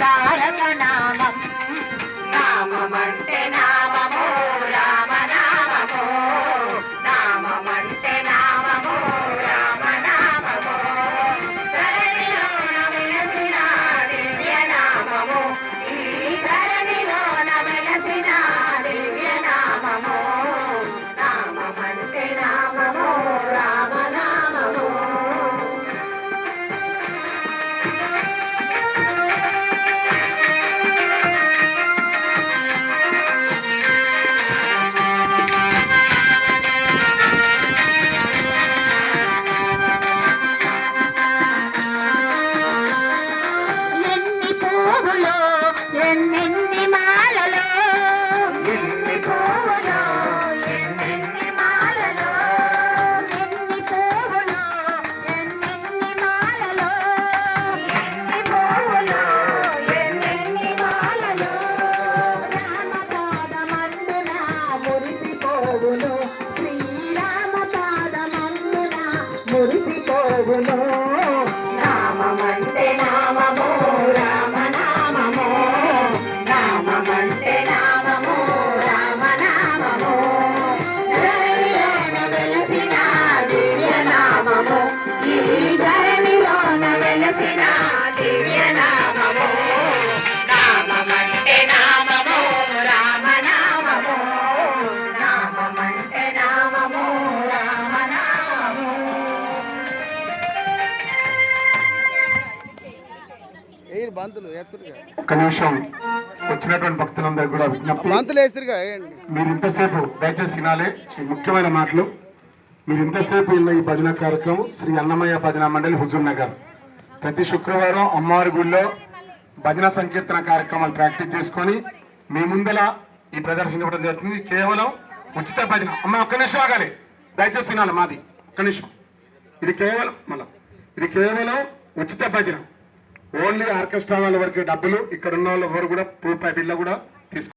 తారక నామం నామమంటే నామము రామ నామము నామమంటే నామము రామ నామము ధరణిలోన వెలసిన దివ్య నామము ఈ ధరణిలోన వెలసిన దివ్య నామము నామమంటే నామము రామ నామము ఎన్నెన్ని మాలలో ఎన్ని పువ్వులో ఎన్నెన్ని మాలలో ఎన్ని పువ్వులో ఎన్నెన్ని మాలలో ఎన్ని పువ్వులో ఎన్నెన్ని మాలలో రామ పాదమందున మురిసిపోవును శ్రీరామ పాదమందున మురిసిపోవును నామమంటే నామము రామ నామము నామమంటే నామము రామ నామము ధరణిలోన వెలసిన దివ్య నామము ఈ ధరణిలోన వెలసిన దివ్య నామము నామమంటే నామము రామ నామము నామమంటే నామము రామ నామము బంతులు ఎత్తురుగా ఒక్క నిమిషం వచ్చినటువంటి భక్తులందరూ కూడా విజ్ఞప్తి, బంతులు వేసిరుగా వేయండి. మీరు ఇంతసేపు దయచేసి వినాలి ఈ ముఖ్యమైన మాటలు. మీరు ఇంతసేపు ఉన్న ఈ భజన కార్యక్రమం శ్రీ అన్నమయ్య భజన మండలి హుజూర్ నగర్ ప్రతి శుక్రవారం అమ్మవారి గుడిలో భజన సంకీర్తన కార్యక్రమాలు ప్రాక్టీస్ చేసుకొని మీ ముందల ఈ ప్రదర్శన ఇవ్వడం జరుగుతుంది. కేవలం ఉచిత భజన. అమ్మ ఒక్క నిమిషం ఆగాలి, దయచేసి వినాలి మాది ఒక్క నిమిషం. ఇది కేవలం ఉచిత భజన. ఓన్లీ ఆర్కెస్ట్రా వాళ్ళ వరకే డబ్బులు. ఇక్కడ ఉన్న వాళ్ళు ఎవరు కూడా రూపాయి బిల్ల కూడా